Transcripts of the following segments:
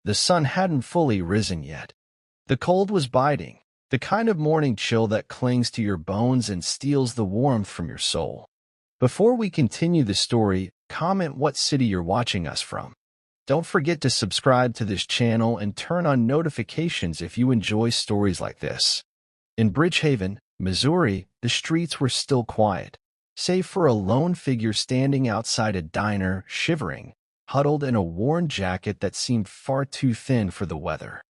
The sun hadn't fully risen yet. The cold was biting, the kind of morning chill that clings to your bones and steals the warmth from your soul. Before we continue the story, comment what city you're watching us from. Don't forget to subscribe to this channel and turn on notifications if you enjoy stories like this. In Bridgehaven, Missouri, the streets were still quiet, save for a lone figure standing outside a diner, shivering, huddled in a worn jacket that seemed far too thin for the weather.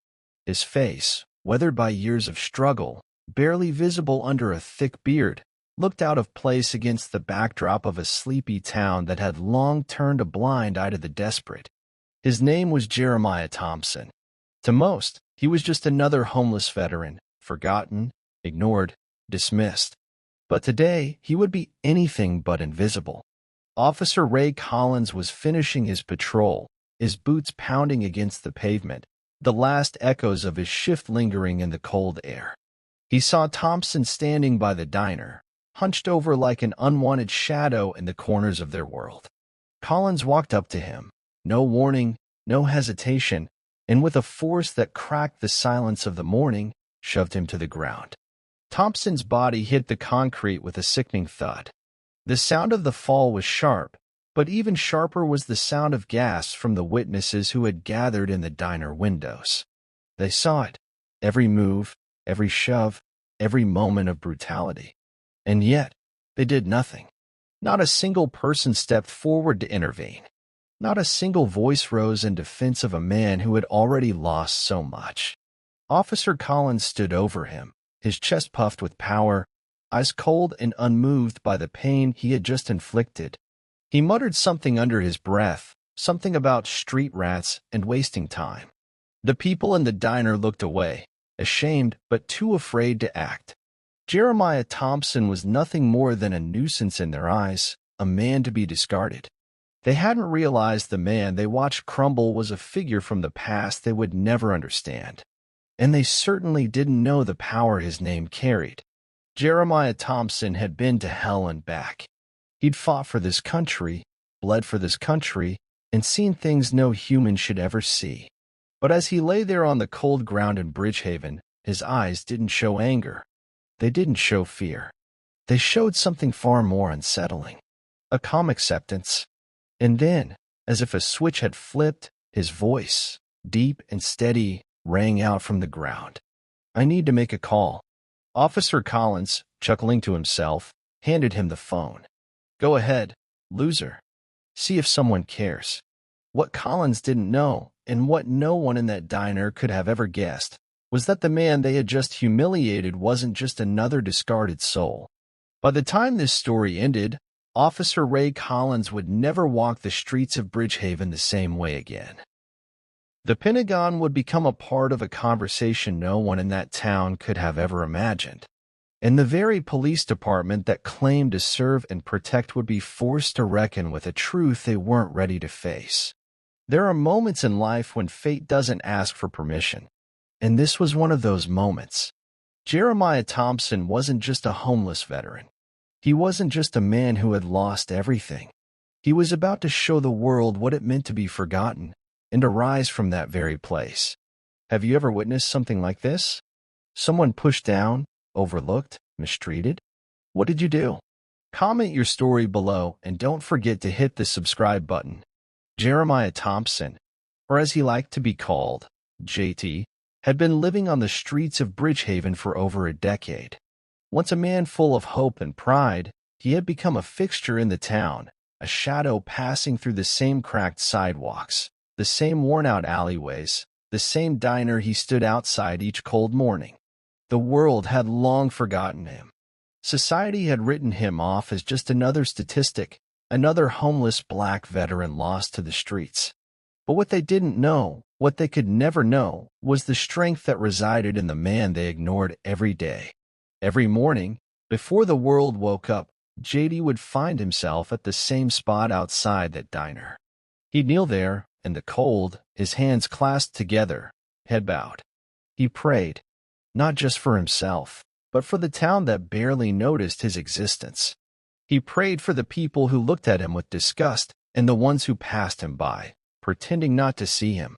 His face, weathered by years of struggle, barely visible under a thick beard, looked out of place against the backdrop of a sleepy town that had long turned a blind eye to the desperate. His name was Jeremiah Thompson. To most, he was just another homeless veteran, forgotten, ignored, dismissed. But today, he would be anything but invisible. Officer Ray Collins was finishing his patrol, his boots pounding against the pavement, the last echoes of his shift lingering in the cold air. He saw Thompson standing by the diner, hunched over like an unwanted shadow in the corners of their world. Collins walked up to him, no warning, no hesitation, and with a force that cracked the silence of the morning, shoved him to the ground. Thompson's body hit the concrete with a sickening thud. The sound of the fall was sharp, but even sharper was the sound of gasps from the witnesses who had gathered in the diner windows. They saw it, every move, every shove, every moment of brutality. And yet, they did nothing. Not a single person stepped forward to intervene. Not a single voice rose in defense of a man who had already lost so much. Officer Collins stood over him, his chest puffed with power, eyes cold and unmoved by the pain he had just inflicted. He muttered something under his breath, something about street rats and wasting time. The people in the diner looked away, ashamed but too afraid to act. Jeremiah Thompson was nothing more than a nuisance in their eyes, a man to be discarded. They hadn't realized the man they watched crumble was a figure from the past they would never understand. And they certainly didn't know the power his name carried. Jeremiah Thompson had been to hell and back. He'd fought for this country, bled for this country, and seen things no human should ever see. But as he lay there on the cold ground in Bridgehaven, his eyes didn't show anger. They didn't show fear. They showed something far more unsettling. A calm acceptance. And then, as if a switch had flipped, his voice, deep and steady, rang out from the ground. "I need to make a call." Officer Collins, chuckling to himself, handed him the phone. "Go ahead, loser. See if someone cares." What Collins didn't know, and what no one in that diner could have ever guessed, was that the man they had just humiliated wasn't just another discarded soul. By the time this story ended, Officer Ray Collins would never walk the streets of Bridgehaven the same way again. The Pentagon would become a part of a conversation no one in that town could have ever imagined. And the very police department that claimed to serve and protect would be forced to reckon with a truth they weren't ready to face. There are moments in life when fate doesn't ask for permission. And this was one of those moments. Jeremiah Thompson wasn't just a homeless veteran. He wasn't just a man who had lost everything. He was about to show the world what it meant to be forgotten and to rise from that very place. Have you ever witnessed something like this? Someone pushed down, overlooked, mistreated? What did you do? Comment your story below and don't forget to hit the subscribe button. Jeremiah Thompson, or as he liked to be called, JT, had been living on the streets of Bridgehaven for over a decade. Once a man full of hope and pride, he had become a fixture in the town, a shadow passing through the same cracked sidewalks, the same worn-out alleyways, the same diner he stood outside each cold morning. The world had long forgotten him. Society had written him off as just another statistic, another homeless black veteran lost to the streets. But what they didn't know, what they could never know, was the strength that resided in the man they ignored every day. Every morning, before the world woke up, JD would find himself at the same spot outside that diner. He'd kneel there, in the cold, his hands clasped together, head bowed. He prayed, not just for himself, but for the town that barely noticed his existence. He prayed for the people who looked at him with disgust and the ones who passed him by, pretending not to see him.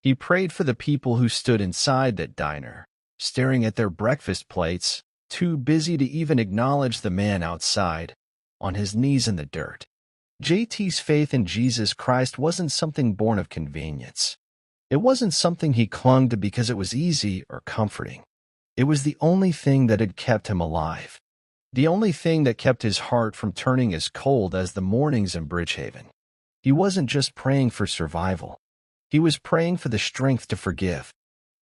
He prayed for the people who stood inside that diner, staring at their breakfast plates, too busy to even acknowledge the man outside, on his knees in the dirt. JT's faith in Jesus Christ wasn't something born of convenience. It wasn't something he clung to because it was easy or comforting. It was the only thing that had kept him alive. The only thing that kept his heart from turning as cold as the mornings in Bridgehaven. He wasn't just praying for survival. He was praying for the strength to forgive.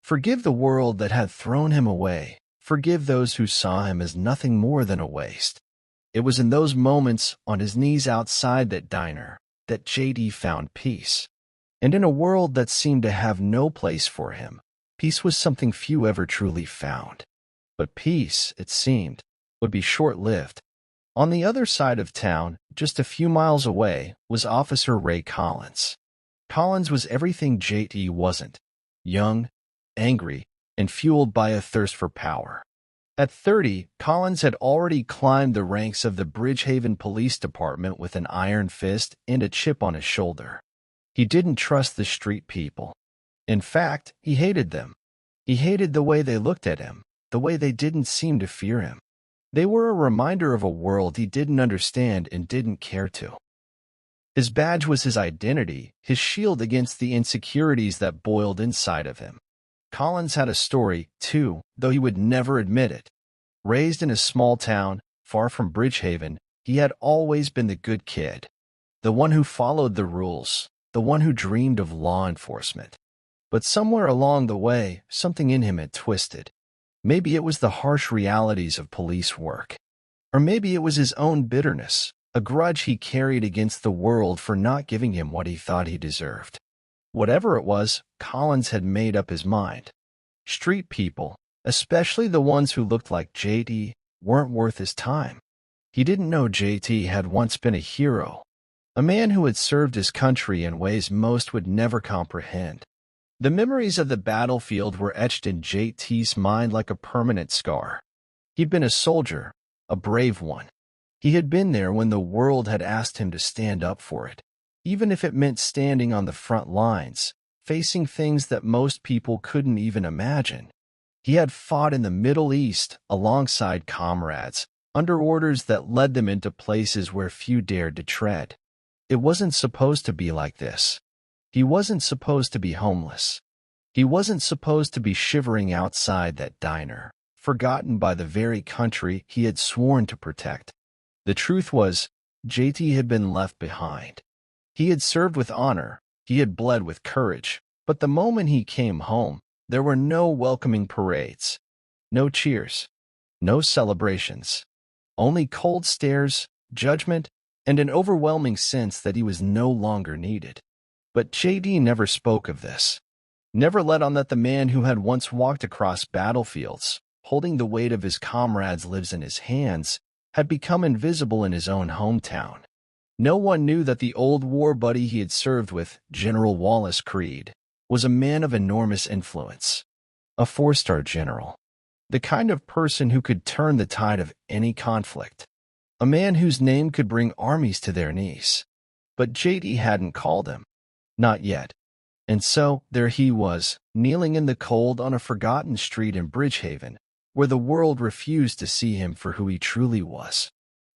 Forgive the world that had thrown him away. Forgive those who saw him as nothing more than a waste. It was in those moments, on his knees outside that diner, that JD found peace. And in a world that seemed to have no place for him, peace was something few ever truly found. But peace, it seemed, would be short-lived. On the other side of town, just a few miles away, was Officer Ray Collins. Collins was everything JT wasn't: young, angry, and fueled by a thirst for power. At 30, Collins had already climbed the ranks of the Bridgehaven Police Department with an iron fist and a chip on his shoulder. He didn't trust the street people. In fact, he hated them. He hated the way they looked at him, the way they didn't seem to fear him. They were a reminder of a world he didn't understand and didn't care to. His badge was his identity, his shield against the insecurities that boiled inside of him. Collins had a story, too, though he would never admit it. Raised in a small town, far from Bridgehaven, he had always been the good kid. The one who followed the rules, the one who dreamed of law enforcement. But somewhere along the way, something in him had twisted. Maybe it was the harsh realities of police work. Or maybe it was his own bitterness, a grudge he carried against the world for not giving him what he thought he deserved. Whatever it was, Collins had made up his mind. Street people, especially the ones who looked like JT, weren't worth his time. He didn't know JT had once been a hero, a man who had served his country in ways most would never comprehend. The memories of the battlefield were etched in JT's mind like a permanent scar. He'd been a soldier, a brave one. He had been there when the world had asked him to stand up for it, even if it meant standing on the front lines, facing things that most people couldn't even imagine. He had fought in the Middle East alongside comrades, under orders that led them into places where few dared to tread. It wasn't supposed to be like this. He wasn't supposed to be homeless. He wasn't supposed to be shivering outside that diner, forgotten by the very country he had sworn to protect. The truth was, JT had been left behind. He had served with honor, he had bled with courage, but the moment he came home, there were no welcoming parades, no cheers, no celebrations, only cold stares, judgment, and an overwhelming sense that he was no longer needed. But JD never spoke of this, never let on that the man who had once walked across battlefields, holding the weight of his comrades' lives in his hands, had become invisible in his own hometown. No one knew that the old war buddy he had served with, General Wallace Creed, was a man of enormous influence, a four-star general, the kind of person who could turn the tide of any conflict, a man whose name could bring armies to their knees. But JD hadn't called him. Not yet. And so, there he was, kneeling in the cold on a forgotten street in Bridgehaven, where the world refused to see him for who he truly was.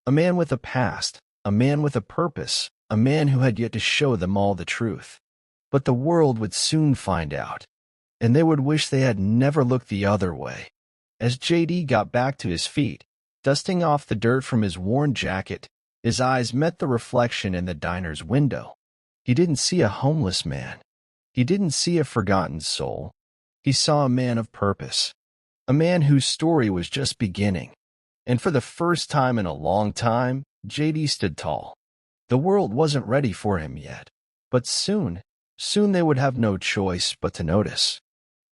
A man with a past, a man with a purpose, a man who had yet to show them all the truth. But the world would soon find out, and they would wish they had never looked the other way. As JD got back to his feet, dusting off the dirt from his worn jacket, his eyes met the reflection in the diner's window. He didn't see a homeless man. He didn't see a forgotten soul. He saw a man of purpose, a man whose story was just beginning. And for the first time in a long time, JD stood tall. The world wasn't ready for him yet, but soon they would have no choice but to notice.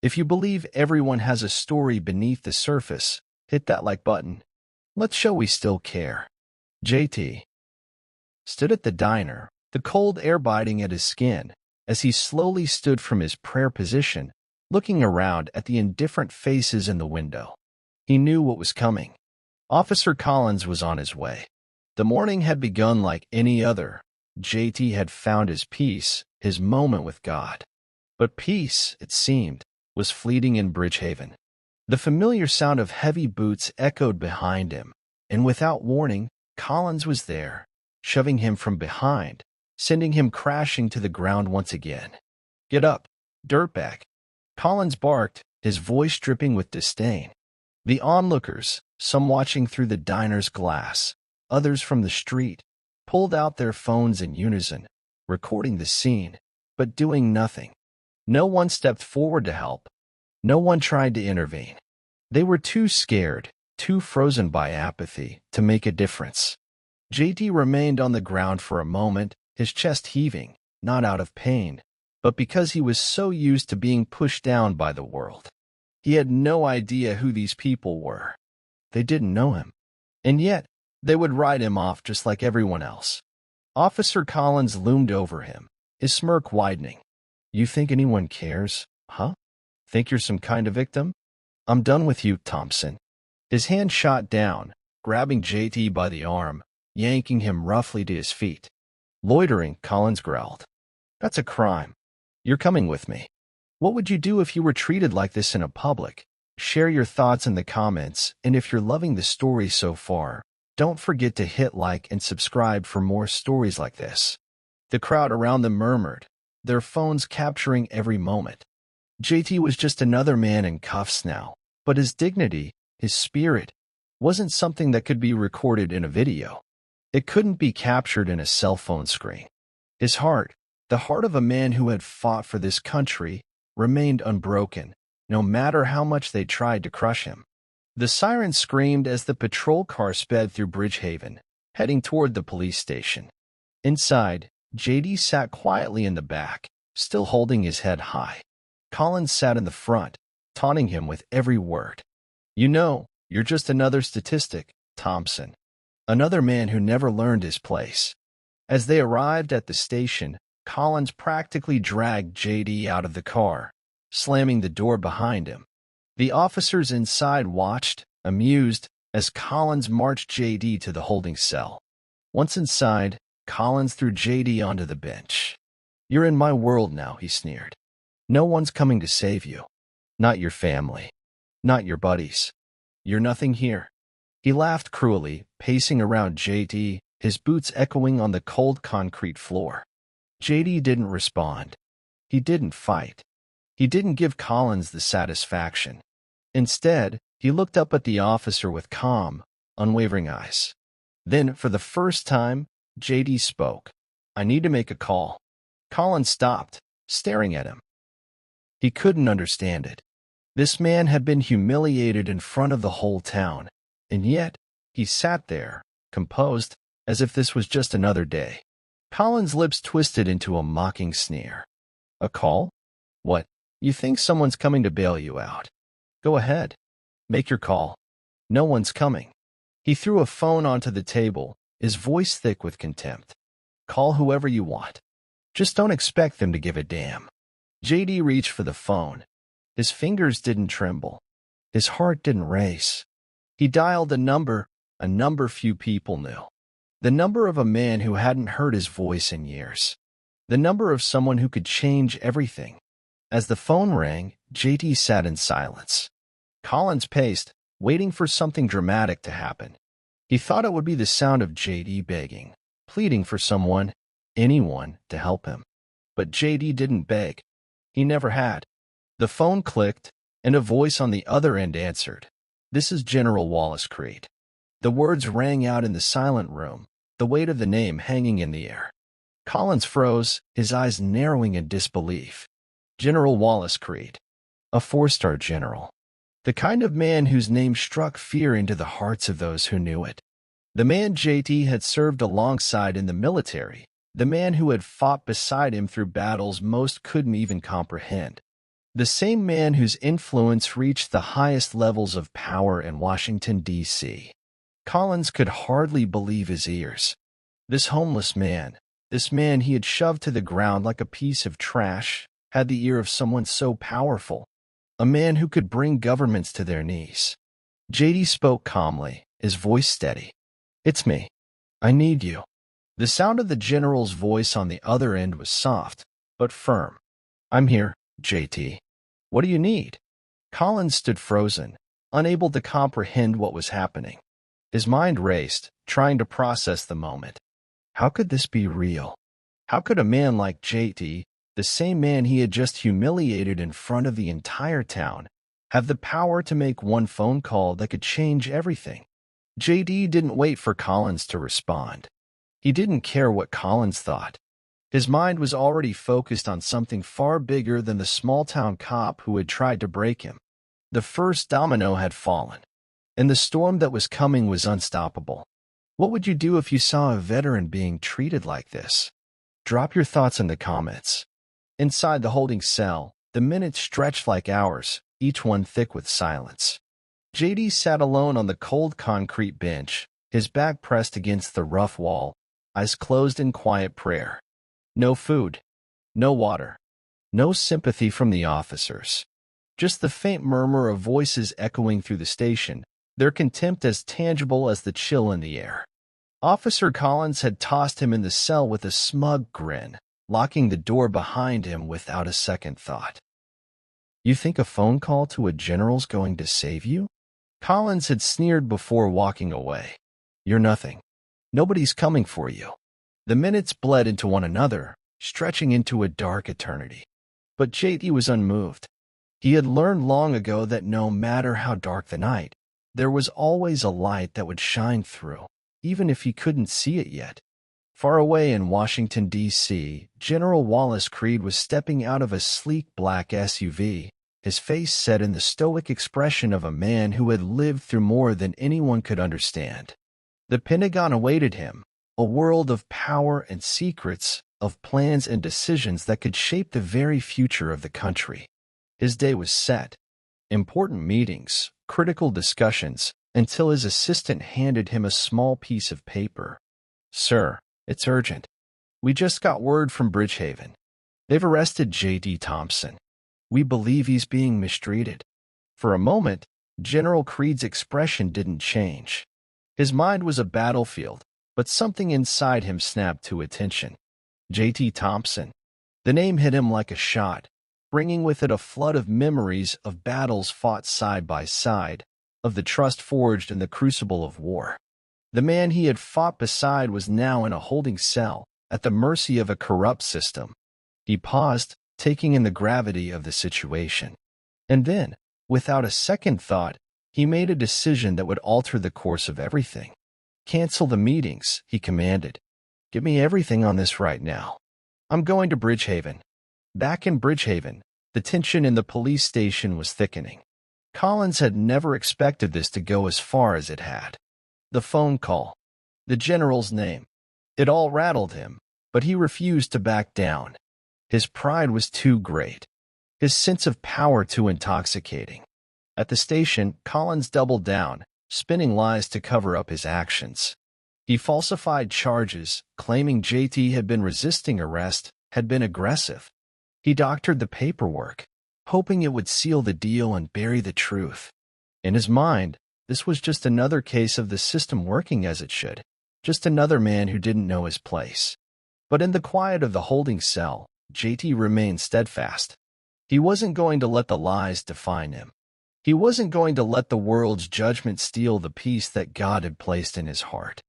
If you believe everyone has a story beneath the surface, hit that like button. Let's show we still care. JT stood at the diner, the cold air biting at his skin, as he slowly stood from his prayer position, looking around at the indifferent faces in the window. He knew what was coming. Officer Collins was on his way. The morning had begun like any other. JT had found his peace, his moment with God. But peace, it seemed, was fleeting in Bridgehaven. The familiar sound of heavy boots echoed behind him, and without warning, Collins was there, shoving him from behind, sending him crashing to the ground once again. "Get up, dirtbag!" Collins barked, his voice dripping with disdain. The onlookers, some watching through the diner's glass, others from the street, pulled out their phones in unison, recording the scene, but doing nothing. No one stepped forward to help. No one tried to intervene. They were too scared, too frozen by apathy, to make a difference. JT remained on the ground for a moment, his chest heaving, not out of pain, but because he was so used to being pushed down by the world. He had no idea who these people were. They didn't know him. And yet, they would write him off just like everyone else. Officer Collins loomed over him, his smirk widening. "You think anyone cares, huh? Think you're some kind of victim? I'm done with you, Thompson." His hand shot down, grabbing JT by the arm, yanking him roughly to his feet. "Loitering," Collins growled. "That's a crime. You're coming with me." What would you do if you were treated like this in a public? Share your thoughts in the comments, and if you're loving the story so far, don't forget to hit like and subscribe for more stories like this. The crowd around them murmured, their phones capturing every moment. JT was just another man in cuffs now, but his dignity, his spirit, wasn't something that could be recorded in a video. It couldn't be captured in a cell phone screen. His heart, the heart of a man who had fought for this country, remained unbroken, no matter how much they tried to crush him. The siren screamed as the patrol car sped through Bridgehaven, heading toward the police station. Inside, JD sat quietly in the back, still holding his head high. Collins sat in the front, taunting him with every word. "You know, you're just another statistic, Thompson. Another man who never learned his place." As they arrived at the station, Collins practically dragged JD out of the car, slamming the door behind him. The officers inside watched, amused, as Collins marched JD to the holding cell. Once inside, Collins threw JD onto the bench. "You're in my world now," he sneered. "No one's coming to save you. Not your family. Not your buddies. You're nothing here." He laughed cruelly, pacing around JD, his boots echoing on the cold concrete floor. JD didn't respond. He didn't fight. He didn't give Collins the satisfaction. Instead, he looked up at the officer with calm, unwavering eyes. Then, for the first time, JD spoke. "I need to make a call." Collins stopped, staring at him. He couldn't understand it. This man had been humiliated in front of the whole town, and yet he sat there, composed, as if this was just another day. Collins' lips twisted into a mocking sneer. "A call? What, you think someone's coming to bail you out? Go ahead. Make your call. No one's coming." He threw a phone onto the table, his voice thick with contempt. "Call whoever you want. Just don't expect them to give a damn." JD reached for the phone. His fingers didn't tremble. His heart didn't race. He dialed a number few people knew. The number of a man who hadn't heard his voice in years. The number of someone who could change everything. As the phone rang, JD sat in silence. Collins paced, waiting for something dramatic to happen. He thought it would be the sound of JD begging, pleading for someone, anyone, to help him. But JD didn't beg. He never had. The phone clicked, and a voice on the other end answered. "This is General Wallace Creed." The words rang out in the silent room, the weight of the name hanging in the air. Collins froze, his eyes narrowing in disbelief. General Wallace Creed. A four-star general. The kind of man whose name struck fear into the hearts of those who knew it. The man JT had served alongside in the military. The man who had fought beside him through battles most couldn't even comprehend. The same man whose influence reached the highest levels of power in Washington, D.C. Collins could hardly believe his ears. This homeless man, this man he had shoved to the ground like a piece of trash, had the ear of someone so powerful, a man who could bring governments to their knees. JD spoke calmly, his voice steady. "It's me. I need you." The sound of the general's voice on the other end was soft, but firm. "I'm here. JT, what do you need? Collins stood frozen, unable to comprehend what was happening. His mind raced, trying to process the moment. How could this be real? How could a man like JT, the same man he had just humiliated in front of the entire town, have the power to make one phone call that could change everything? JD didn't wait for Collins to respond. He didn't care what Collins thought. His mind was already focused on something far bigger than the small-town cop who had tried to break him. The first domino had fallen, and the storm that was coming was unstoppable. What would you do if you saw a veteran being treated like this? Drop your thoughts in the comments. Inside the holding cell, the minutes stretched like hours, each one thick with silence. JD sat alone on the cold concrete bench, his back pressed against the rough wall, eyes closed in quiet prayer. No food, no water, no sympathy from the officers. Just the faint murmur of voices echoing through the station, their contempt as tangible as the chill in the air. Officer Collins had tossed him in the cell with a smug grin, locking the door behind him without a second thought. You think a phone call to a general's going to save you? Collins had sneered before walking away. You're nothing. Nobody's coming for you. The minutes bled into one another, stretching into a dark eternity. But JT was unmoved. He had learned long ago that no matter how dark the night, there was always a light that would shine through, even if he couldn't see it yet. Far away in Washington, D.C., General Wallace Creed was stepping out of a sleek black SUV, his face set in the stoic expression of a man who had lived through more than anyone could understand. The Pentagon awaited him, a world of power and secrets, of plans and decisions that could shape the very future of the country. His day was set. Important meetings, critical discussions, until his assistant handed him a small piece of paper. Sir, it's urgent. We just got word from Bridgehaven. They've arrested J.D. Thompson. We believe he's being mistreated. For a moment, General Creed's expression didn't change. His mind was a battlefield, but something inside him snapped to attention. J.T. Thompson. The name hit him like a shot, bringing with it a flood of memories of battles fought side by side, of the trust forged in the crucible of war. The man he had fought beside was now in a holding cell, at the mercy of a corrupt system. He paused, taking in the gravity of the situation. And then, without a second thought, he made a decision that would alter the course of everything. Cancel the meetings, he commanded. Give me everything on this right now. I'm going to Bridgehaven. Back in Bridgehaven, the tension in the police station was thickening. Collins had never expected this to go as far as it had. The phone call, the general's name, it all rattled him, but he refused to back down. His pride was too great, his sense of power too intoxicating. At the station, Collins doubled down, spinning lies to cover up his actions. He falsified charges, claiming JT had been resisting arrest, had been aggressive. He doctored the paperwork, hoping it would seal the deal and bury the truth. In his mind, this was just another case of the system working as it should, just another man who didn't know his place. But in the quiet of the holding cell, JT remained steadfast. He wasn't going to let the lies define him. He wasn't going to let the world's judgment steal the peace that God had placed in his heart.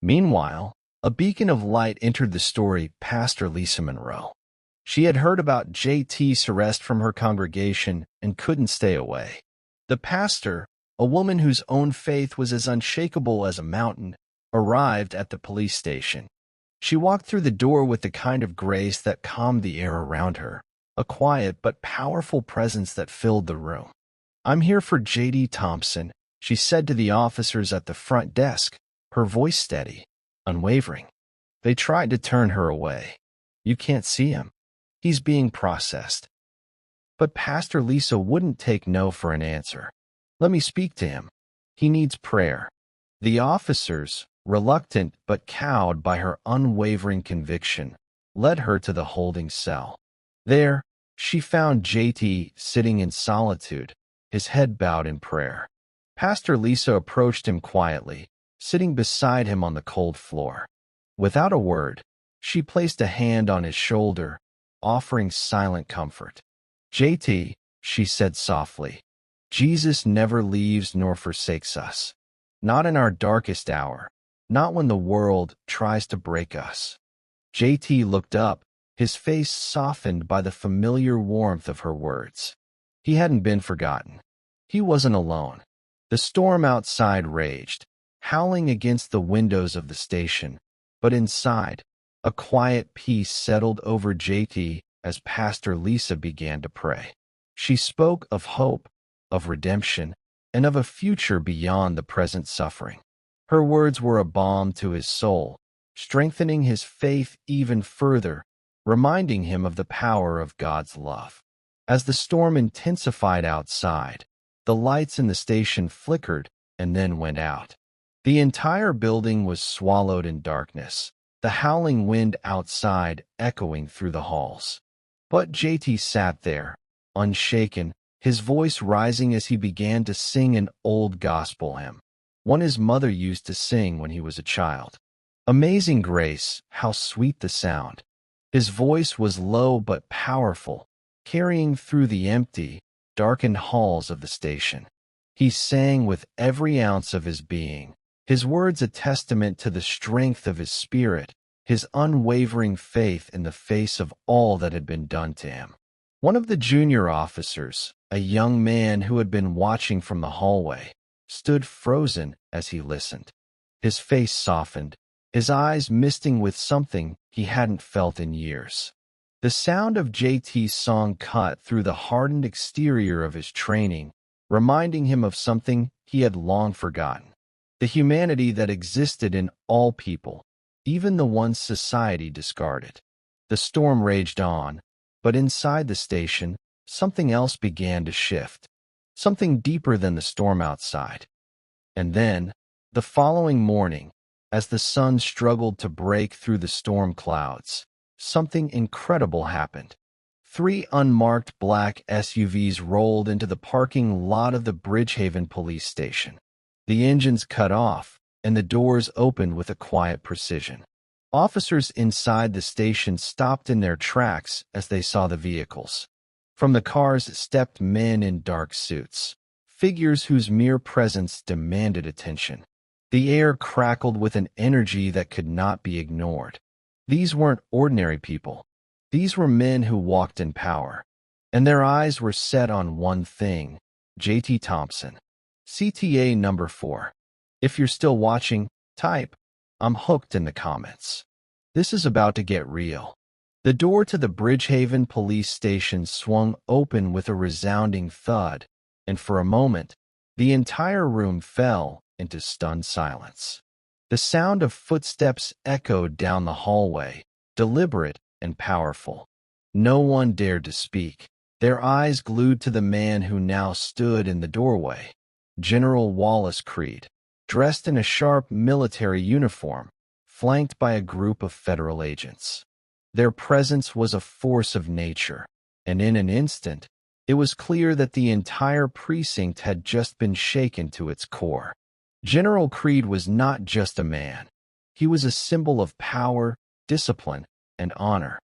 Meanwhile, a beacon of light entered the story, Pastor Lisa Monroe. She had heard about JT's arrest from her congregation and couldn't stay away. The pastor, a woman whose own faith was as unshakable as a mountain, arrived at the police station. She walked through the door with the kind of grace that calmed the air around her, a quiet but powerful presence that filled the room. I'm here for J.D. Thompson, she said to the officers at the front desk, her voice steady, unwavering. They tried to turn her away. You can't see him. He's being processed. But Pastor Lisa wouldn't take no for an answer. Let me speak to him. He needs prayer. The officers, reluctant but cowed by her unwavering conviction, led her to the holding cell. There, she found JT sitting in solitude, his head bowed in prayer. Pastor Lisa approached him quietly, sitting beside him on the cold floor. Without a word, she placed a hand on his shoulder, offering silent comfort. JT, she said softly, Jesus never leaves nor forsakes us. Not in our darkest hour. Not when the world tries to break us. JT looked up, his face softened by the familiar warmth of her words. He hadn't been forgotten. He wasn't alone. The storm outside raged, howling against the windows of the station, but inside, a quiet peace settled over JT as Pastor Lisa began to pray. She spoke of hope, of redemption, and of a future beyond the present suffering. Her words were a balm to his soul, strengthening his faith even further, reminding him of the power of God's love. As the storm intensified outside, the lights in the station flickered and then went out. The entire building was swallowed in darkness, the howling wind outside echoing through the halls. But JT sat there, unshaken, his voice rising as he began to sing an old gospel hymn, one his mother used to sing when he was a child. Amazing Grace, how sweet the sound. His voice was low but powerful, carrying through the empty, darkened halls of the station. He sang with every ounce of his being, his words a testament to the strength of his spirit, his unwavering faith in the face of all that had been done to him. One of the junior officers, a young man who had been watching from the hallway, stood frozen as he listened. His face softened, his eyes misting with something he hadn't felt in years. The sound of JT's song cut through the hardened exterior of his training, reminding him of something he had long forgotten. The humanity that existed in all people, even the ones society discarded. The storm raged on, but inside the station, something else began to shift, something deeper than the storm outside. And then, the following morning, as the sun struggled to break through the storm clouds, something incredible happened. 3 unmarked black SUVs rolled into the parking lot of the Bridgehaven police station. The engines cut off, and the doors opened with a quiet precision. Officers inside the station stopped in their tracks as they saw the vehicles. From the cars stepped men in dark suits, figures whose mere presence demanded attention. The air crackled with an energy that could not be ignored. These weren't ordinary people. These were men who walked in power, and their eyes were set on one thing: JT Thompson, CTA number 4. If you're still watching, type, "I'm hooked" in the comments. This is about to get real. The door to the Bridgehaven police station swung open with a resounding thud, and for a moment, the entire room fell into stunned silence. The sound of footsteps echoed down the hallway, deliberate and powerful. No one dared to speak, their eyes glued to the man who now stood in the doorway. General Wallace Creed, dressed in a sharp military uniform, flanked by a group of federal agents. Their presence was a force of nature, and in an instant, it was clear that the entire precinct had just been shaken to its core. General Creed was not just a man. He was a symbol of power, discipline, and honor.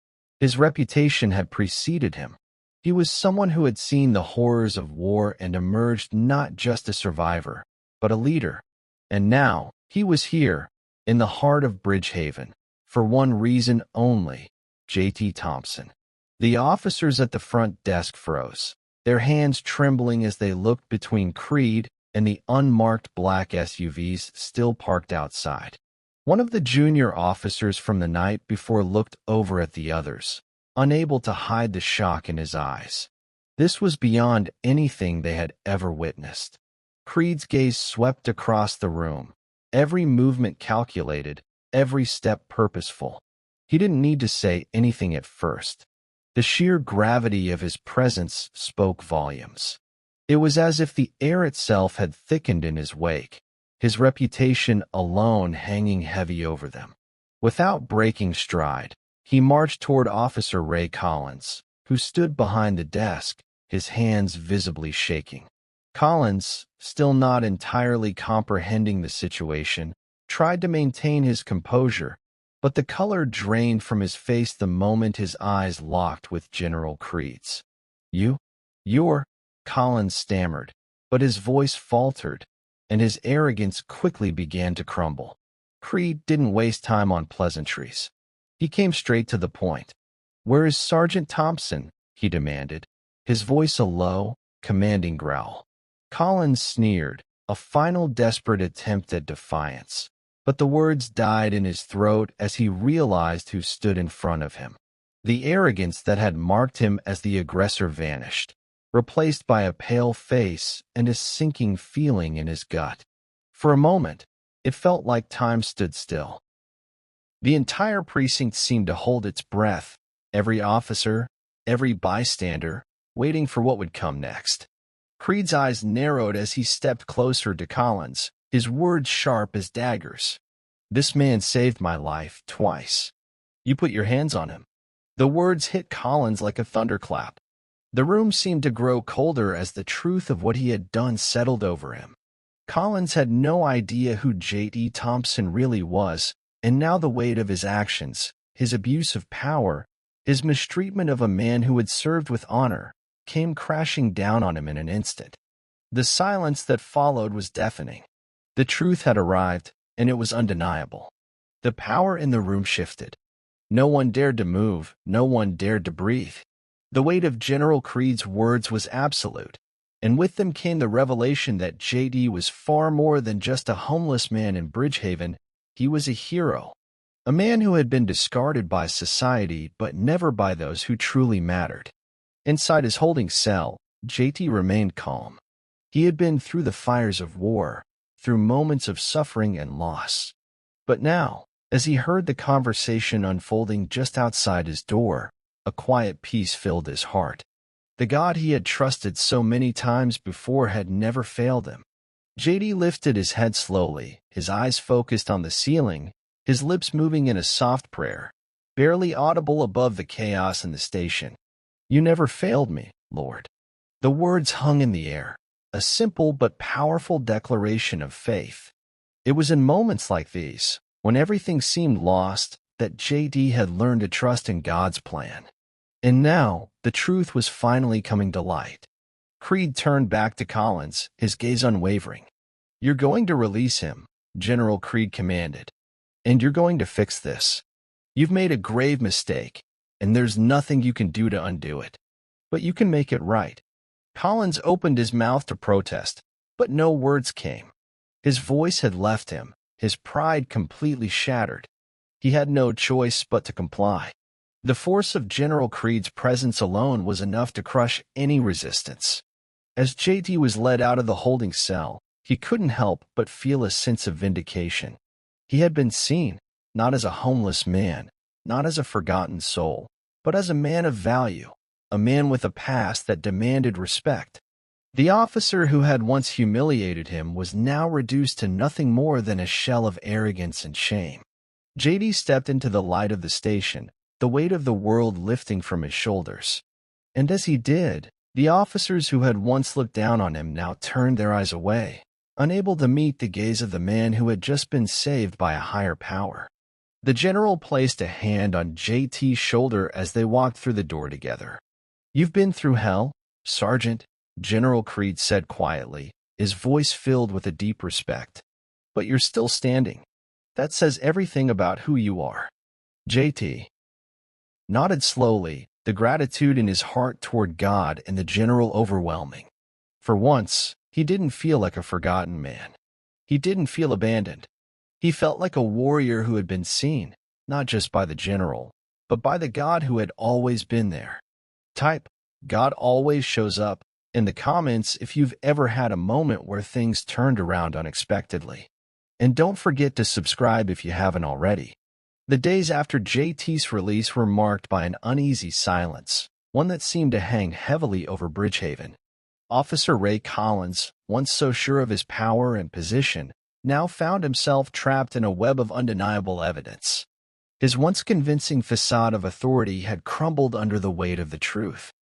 His reputation had preceded him. He was someone who had seen the horrors of war and emerged not just a survivor, but a leader. And now, he was here, in the heart of Bridgehaven, for one reason only: JT Thompson. The officers at the front desk froze, their hands trembling as they looked between Creed and the unmarked black SUVs still parked outside. One of the junior officers from the night before looked over at the others, unable to hide the shock in his eyes. This was beyond anything they had ever witnessed. Creed's gaze swept across the room, every movement calculated, every step purposeful. He didn't need to say anything at first. The sheer gravity of his presence spoke volumes. It was as if the air itself had thickened in his wake, his reputation alone hanging heavy over them. Without breaking stride, he marched toward Officer Ray Collins, who stood behind the desk, his hands visibly shaking. Collins, still not entirely comprehending the situation, tried to maintain his composure, but the color drained from his face the moment his eyes locked with General Creed's. You? You're... Collins stammered, but his voice faltered, and his arrogance quickly began to crumble. Creed didn't waste time on pleasantries. He came straight to the point. "Where is Sergeant Thompson?" he demanded, his voice a low, commanding growl. Collins sneered, a final desperate attempt at defiance, but the words died in his throat as he realized who stood in front of him. The arrogance that had marked him as the aggressor vanished, replaced by a pale face and a sinking feeling in his gut. For a moment, it felt like time stood still. The entire precinct seemed to hold its breath, every officer, every bystander, waiting for what would come next. Creed's eyes narrowed as he stepped closer to Collins, his words sharp as daggers. "This man saved my life twice. You put your hands on him." The words hit Collins like a thunderclap. The room seemed to grow colder as the truth of what he had done settled over him. Collins had no idea who J.D. Thompson really was, and now the weight of his actions, his abuse of power, his mistreatment of a man who had served with honor, came crashing down on him in an instant. The silence that followed was deafening. The truth had arrived, and it was undeniable. The power in the room shifted. No one dared to move, no one dared to breathe. The weight of General Creed's words was absolute, and with them came the revelation that J.D. was far more than just a homeless man in Bridgehaven. He was a hero, a man who had been discarded by society but never by those who truly mattered. Inside his holding cell, J.T. remained calm. He had been through the fires of war, through moments of suffering and loss. But now, as he heard the conversation unfolding just outside his door, a quiet peace filled his heart. The God he had trusted so many times before had never failed him. J.D. lifted his head slowly, his eyes focused on the ceiling, his lips moving in a soft prayer, barely audible above the chaos in the station. "You never failed me, Lord." The words hung in the air, a simple but powerful declaration of faith. It was in moments like these, when everything seemed lost, that J.D. had learned to trust in God's plan. And now, the truth was finally coming to light. Creed turned back to Collins, his gaze unwavering. "You're going to release him," General Creed commanded. "And you're going to fix this. You've made a grave mistake, and there's nothing you can do to undo it. But you can make it right." Collins opened his mouth to protest, but no words came. His voice had left him, his pride completely shattered. He had no choice but to comply. The force of General Creed's presence alone was enough to crush any resistance. As J.T. was led out of the holding cell, he couldn't help but feel a sense of vindication. He had been seen, not as a homeless man, not as a forgotten soul, but as a man of value, a man with a past that demanded respect. The officer who had once humiliated him was now reduced to nothing more than a shell of arrogance and shame. J.D. stepped into the light of the station, the weight of the world lifting from his shoulders. And as he did, the officers who had once looked down on him now turned their eyes away, unable to meet the gaze of the man who had just been saved by a higher power. The general placed a hand on J.T.'s shoulder as they walked through the door together. "You've been through hell, Sergeant," General Creed said quietly, his voice filled with a deep respect. "But you're still standing. That says everything about who you are." J.T. nodded slowly, the gratitude in his heart toward God and the general overwhelming. For once, he didn't feel like a forgotten man. He didn't feel abandoned. He felt like a warrior who had been seen, not just by the general, but by the God who had always been there. Type "God always shows up" in the comments if you've ever had a moment where things turned around unexpectedly. And don't forget to subscribe if you haven't already. The days after JT's release were marked by an uneasy silence, one that seemed to hang heavily over Bridgehaven. Officer Ray Collins, once so sure of his power and position, now found himself trapped in a web of undeniable evidence. His once convincing facade of authority had crumbled under the weight of the truth.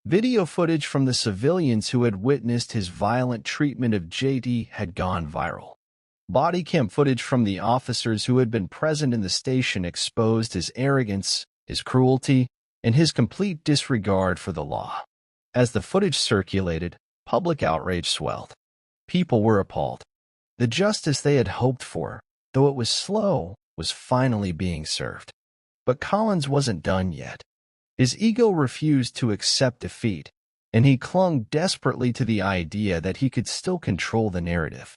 Video footage from the civilians who had witnessed his violent treatment of JD had gone viral. Body cam footage from the officers who had been present in the station exposed his arrogance, his cruelty, and his complete disregard for the law. As the footage circulated, public outrage swelled. People were appalled. The justice they had hoped for, though it was slow, was finally being served. But Collins wasn't done yet. His ego refused to accept defeat, and he clung desperately to the idea that he could still control the narrative.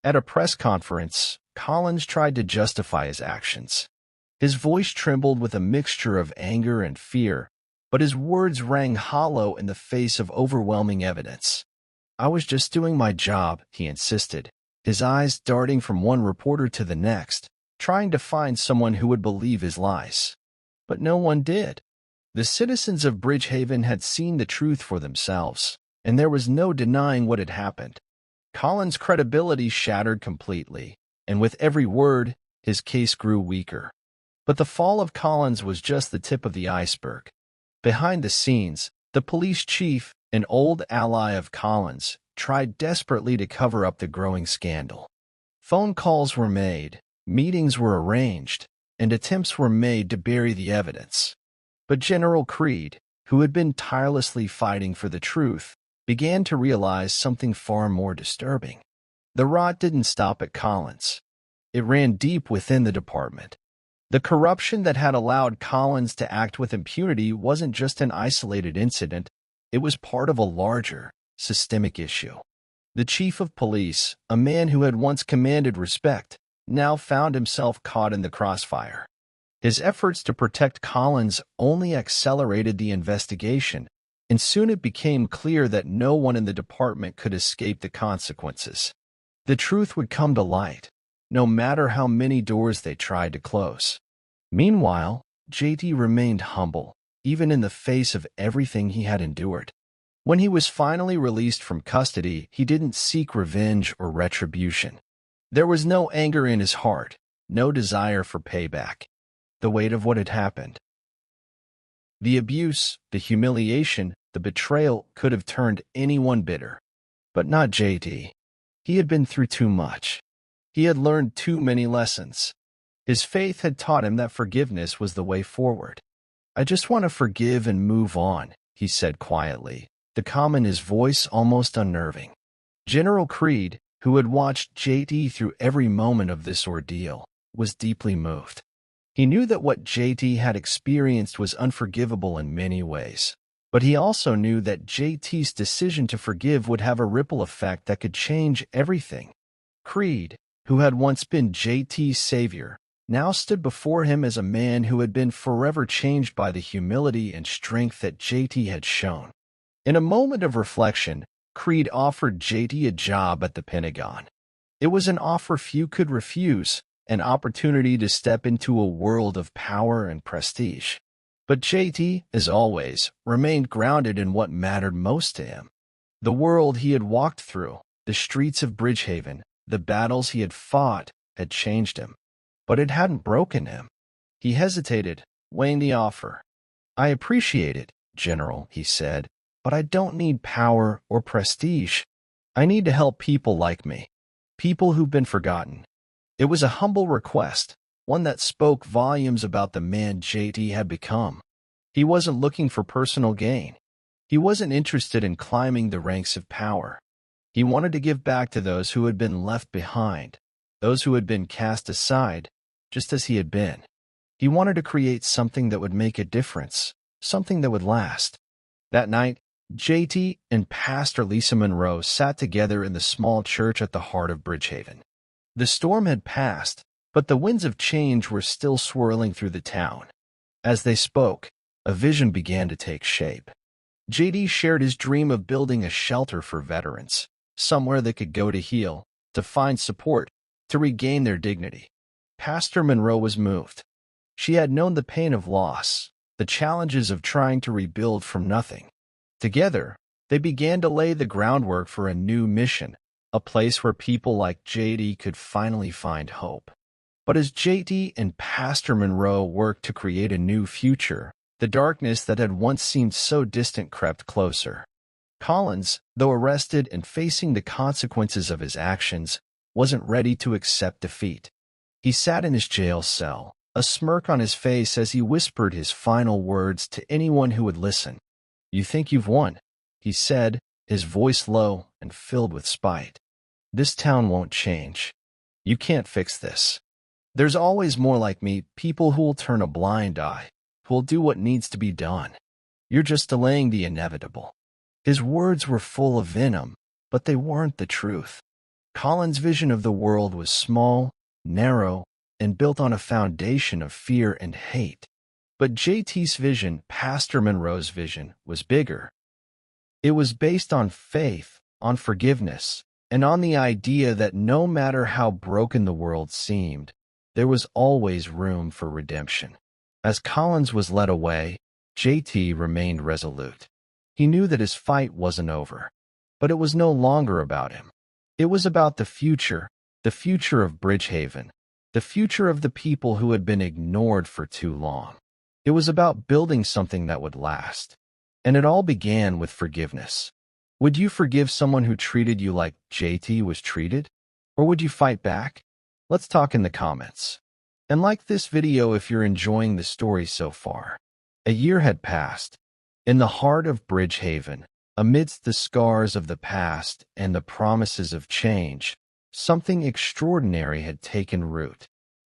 At a press conference, Collins tried to justify his actions. His voice trembled with a mixture of anger and fear, but his words rang hollow in the face of overwhelming evidence. "I was just doing my job," he insisted, his eyes darting from one reporter to the next, trying to find someone who would believe his lies. But no one did. The citizens of Bridgehaven had seen the truth for themselves, and there was no denying what had happened. Collins' credibility shattered completely, and with every word, his case grew weaker. But the fall of Collins was just the tip of the iceberg. Behind the scenes, the police chief, an old ally of Collins, tried desperately to cover up the growing scandal. Phone calls were made, meetings were arranged, and attempts were made to bury the evidence. But General Creed, who had been tirelessly fighting for the truth, began to realize something far more disturbing. The rot didn't stop at Collins. It ran deep within the department. The corruption that had allowed Collins to act with impunity wasn't just an isolated incident, it was part of a larger, systemic issue. The chief of police, a man who had once commanded respect, now found himself caught in the crossfire. His efforts to protect Collins only accelerated the investigation, and soon it became clear that no one in the department could escape the consequences. The truth would come to light, no matter how many doors they tried to close. Meanwhile, JT remained humble, even in the face of everything he had endured. When he was finally released from custody, he didn't seek revenge or retribution. There was no anger in his heart, no desire for payback. The weight of what had happened, the abuse, the humiliation, the betrayal could have turned anyone bitter. But not JT. He had been through too much. He had learned too many lessons. His faith had taught him that forgiveness was the way forward. "I just want to forgive and move on," he said quietly, the calm in his voice almost unnerving. General Creed, who had watched JT through every moment of this ordeal, was deeply moved. He knew that what JT had experienced was unforgivable in many ways, but he also knew that JT's decision to forgive would have a ripple effect that could change everything. Creed, who had once been JT's savior, now stood before him as a man who had been forever changed by the humility and strength that JT had shown. In a moment of reflection, Creed offered JT a job at the Pentagon. It was an offer few could refuse, an opportunity to step into a world of power and prestige. But JT, as always, remained grounded in what mattered most to him. The world he had walked through, the streets of Bridgehaven, the battles he had fought, had changed him. But it hadn't broken him. He hesitated, weighing the offer. "I appreciate it, General," he said, "but I don't need power or prestige. I need to help people like me, people who've been forgotten." It was a humble request, one that spoke volumes about the man JT had become. He wasn't looking for personal gain. He wasn't interested in climbing the ranks of power. He wanted to give back to those who had been left behind, those who had been cast aside, just as he had been. He wanted to create something that would make a difference, something that would last. That night, JT and Pastor Lisa Monroe sat together in the small church at the heart of Bridgehaven. The storm had passed, but the winds of change were still swirling through the town. As they spoke, a vision began to take shape. JT shared his dream of building a shelter for veterans, somewhere they could go to heal, to find support, to regain their dignity. Pastor Monroe was moved. She had known the pain of loss, the challenges of trying to rebuild from nothing. Together, they began to lay the groundwork for a new mission, a place where people like JT could finally find hope. But as JT and Pastor Monroe worked to create a new future, the darkness that had once seemed so distant crept closer. Collins, though arrested and facing the consequences of his actions, wasn't ready to accept defeat. He sat in his jail cell, a smirk on his face as he whispered his final words to anyone who would listen. "You think you've won?" he said, his voice low and filled with spite. "This town won't change. You can't fix this. There's always more like me, people who will turn a blind eye, who will do what needs to be done. You're just delaying the inevitable." His words were full of venom, but they weren't the truth. Colin's vision of the world was small, narrow, and built on a foundation of fear and hate. But JT's vision, Pastor Monroe's vision, was bigger. It was based on faith, on forgiveness, and on the idea that no matter how broken the world seemed, there was always room for redemption. As Collins was led away, JT remained resolute. He knew that his fight wasn't over, but it was no longer about him. It was about the future of Bridgehaven, the future of the people who had been ignored for too long. It was about building something that would last. And it all began with forgiveness. Would you forgive someone who treated you like JT was treated? Or would you fight back? Let's talk in the comments. And like this video if you're enjoying the story so far. A year had passed. In the heart of Bridgehaven, amidst the scars of the past and the promises of change, something extraordinary had taken root.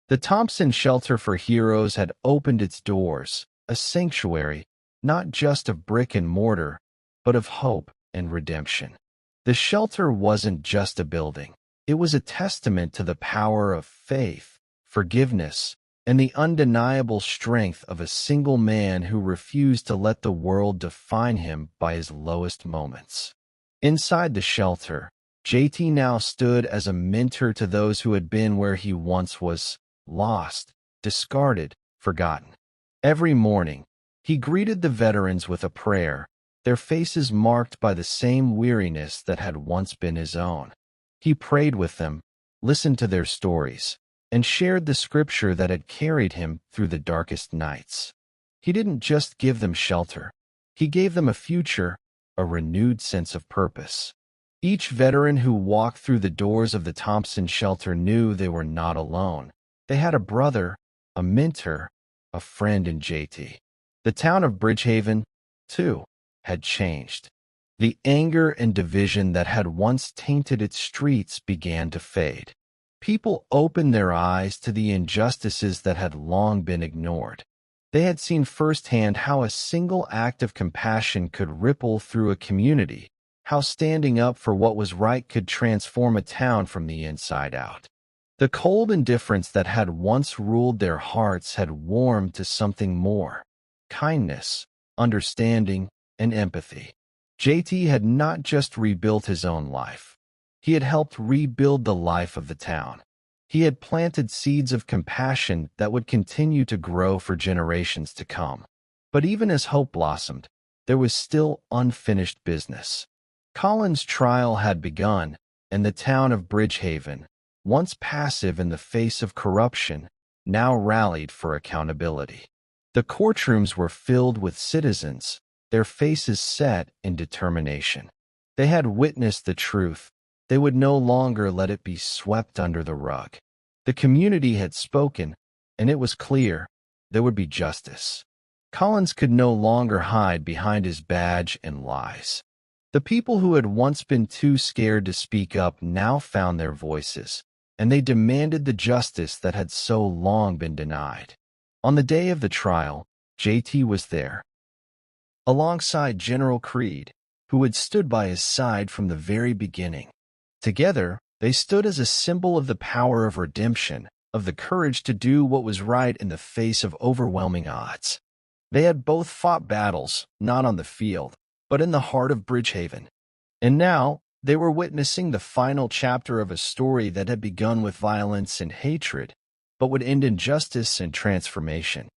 The Thompson Shelter for Heroes had opened its doors, a sanctuary, not just of brick and mortar, but of hope and redemption. The shelter wasn't just a building. It was a testament to the power of faith, forgiveness, and the undeniable strength of a single man who refused to let the world define him by his lowest moments. Inside the shelter, JT now stood as a mentor to those who had been where he once was, lost, discarded, forgotten. Every morning, he greeted the veterans with a prayer, their faces marked by the same weariness that had once been his own. He prayed with them, listened to their stories, and shared the scripture that had carried him through the darkest nights. He didn't just give them shelter. He gave them a future, a renewed sense of purpose. Each veteran who walked through the doors of the Thompson Shelter knew they were not alone. They had a brother, a mentor, a friend in JT. The town of Bridgehaven, too, had changed. The anger and division that had once tainted its streets began to fade. People opened their eyes to the injustices that had long been ignored. They had seen firsthand how a single act of compassion could ripple through a community, how standing up for what was right could transform a town from the inside out. The cold indifference that had once ruled their hearts had warmed to something more: kindness, understanding, and empathy. JT had not just rebuilt his own life. He had helped rebuild the life of the town. He had planted seeds of compassion that would continue to grow for generations to come. But even as hope blossomed, there was still unfinished business. Colin's trial had begun, and the town of Bridgehaven, once passive in the face of corruption, now rallied for accountability. The courtrooms were filled with citizens, their faces set in determination. They had witnessed the truth. They would no longer let it be swept under the rug. The community had spoken, and it was clear there would be justice. Collins could no longer hide behind his badge and lies. The people who had once been too scared to speak up now found their voices, and they demanded the justice that had so long been denied. On the day of the trial, JT was there, alongside General Creed, who had stood by his side from the very beginning. Together, they stood as a symbol of the power of redemption, of the courage to do what was right in the face of overwhelming odds. They had both fought battles, not on the field, but in the heart of Bridgehaven. And now, they were witnessing the final chapter of a story that had begun with violence and hatred, but would end in justice and transformation.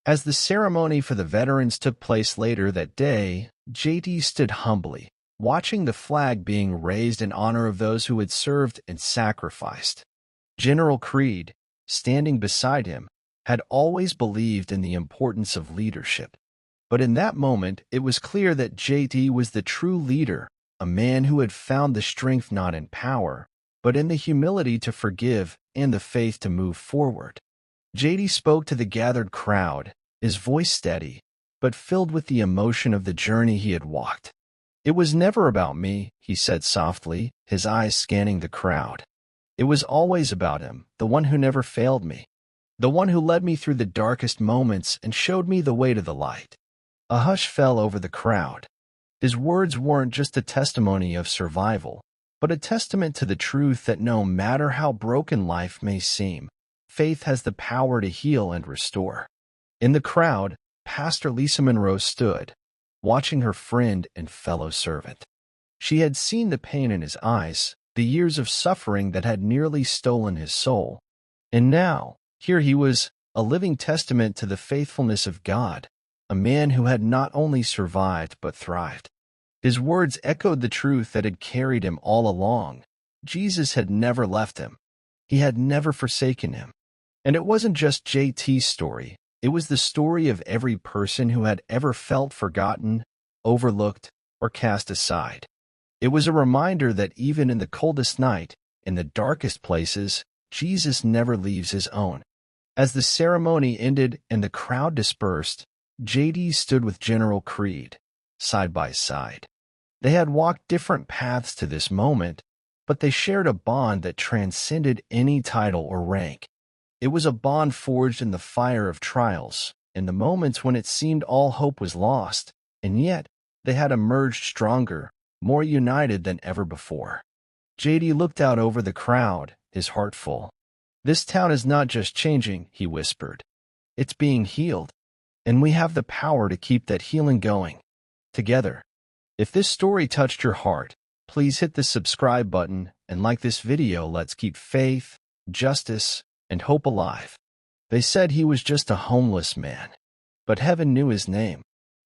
As the ceremony for the veterans took place later that day, JT stood humbly, watching the flag being raised in honor of those who had served and sacrificed. General Creed, standing beside him, had always believed in the importance of leadership. But in that moment, it was clear that JT was the true leader, a man who had found the strength not in power, but in the humility to forgive and the faith to move forward. JT spoke to the gathered crowd, his voice steady, but filled with the emotion of the journey he had walked. "It was never about me," he said softly, his eyes scanning the crowd. "It was always about him, the one who never failed me, the one who led me through the darkest moments and showed me the way to the light." A hush fell over the crowd. His words weren't just a testimony of survival, but a testament to the truth that no matter how broken life may seem, faith has the power to heal and restore. In the crowd, Pastor Lisa Monroe stood, watching her friend and fellow servant. She had seen the pain in his eyes, the years of suffering that had nearly stolen his soul. And now, here he was, a living testament to the faithfulness of God, a man who had not only survived but thrived. His words echoed the truth that had carried him all along. Jesus had never left him. He had never forsaken him. And it wasn't just JT's story. It was the story of every person who had ever felt forgotten, overlooked, or cast aside. It was a reminder that even in the coldest night, in the darkest places, Jesus never leaves his own. As the ceremony ended and the crowd dispersed, JD stood with General Creed, side by side. They had walked different paths to this moment, but they shared a bond that transcended any title or rank. It was a bond forged in the fire of trials, in the moments when it seemed all hope was lost, and yet they had emerged stronger, more united than ever before. JD looked out over the crowd, his heart full. "This town is not just changing," he whispered. "It's being healed, and we have the power to keep that healing going, together." If this story touched your heart, please hit the subscribe button and like this video. Let's keep faith, justice, and hope alive. They said he was just a homeless man, but heaven knew his name.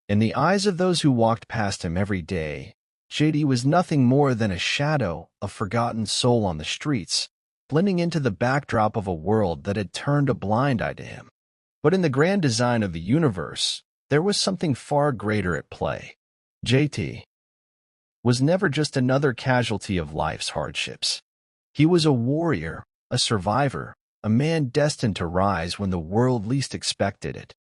In the eyes of those who walked past him every day, JD was nothing more than a shadow, a forgotten soul on the streets, blending into the backdrop of a world that had turned a blind eye to him. But in the grand design of the universe, there was something far greater at play. JT was never just another casualty of life's hardships. He was a warrior, a survivor, a man destined to rise when the world least expected it.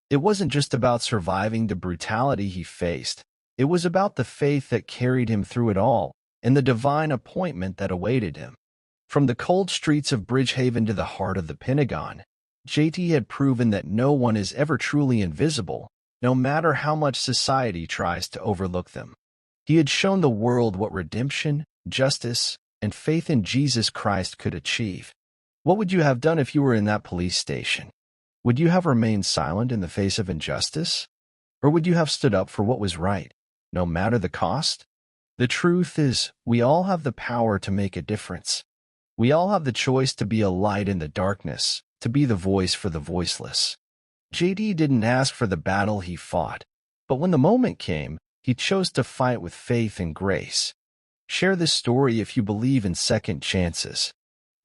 It wasn't just about surviving the brutality he faced. It was about the faith that carried him through it all and the divine appointment that awaited him. From the cold streets of Bridgehaven to the heart of the Pentagon, JT had proven that no one is ever truly invisible, no matter how much society tries to overlook them. He had shown the world what redemption, justice, and faith in Jesus Christ could achieve. What would you have done if you were in that police station? Would you have remained silent in the face of injustice? Or would you have stood up for what was right, no matter the cost? The truth is, we all have the power to make a difference. We all have the choice to be a light in the darkness, to be the voice for the voiceless. JD didn't ask for the battle he fought, but when the moment came, he chose to fight with faith and grace. Share this story if you believe in second chances.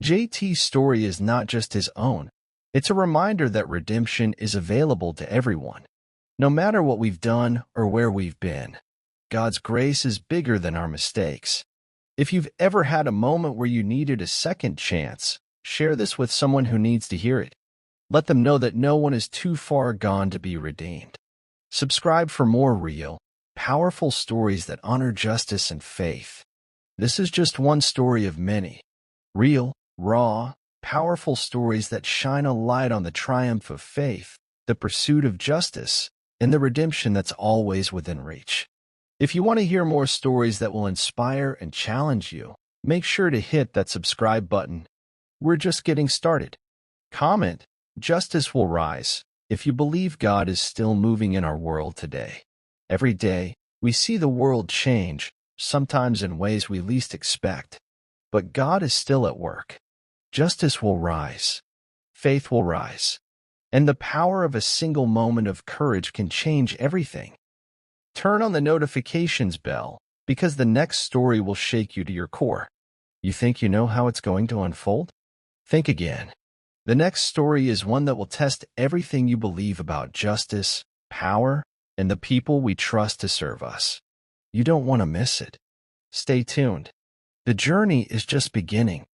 JT's story is not just his own. It's a reminder that redemption is available to everyone. No matter what we've done or where we've been, God's grace is bigger than our mistakes. If you've ever had a moment where you needed a second chance, share this with someone who needs to hear it. Let them know that no one is too far gone to be redeemed. Subscribe for more real, powerful stories that honor justice and faith. This is just one story of many. Real, raw, powerful stories that shine a light on the triumph of faith, the pursuit of justice, and the redemption that's always within reach. If you want to hear more stories that will inspire and challenge you, make sure to hit that subscribe button. We're just getting started. Comment, "Justice will rise," if you believe God is still moving in our world today. Every day, we see the world change, sometimes in ways we least expect. But God is still at work. Justice will rise. Faith will rise. And the power of a single moment of courage can change everything. Turn on the notifications bell, because the next story will shake you to your core. You think you know how it's going to unfold? Think again. The next story is one that will test everything you believe about justice, power, and the people we trust to serve us. You don't want to miss it. Stay tuned. The journey is just beginning.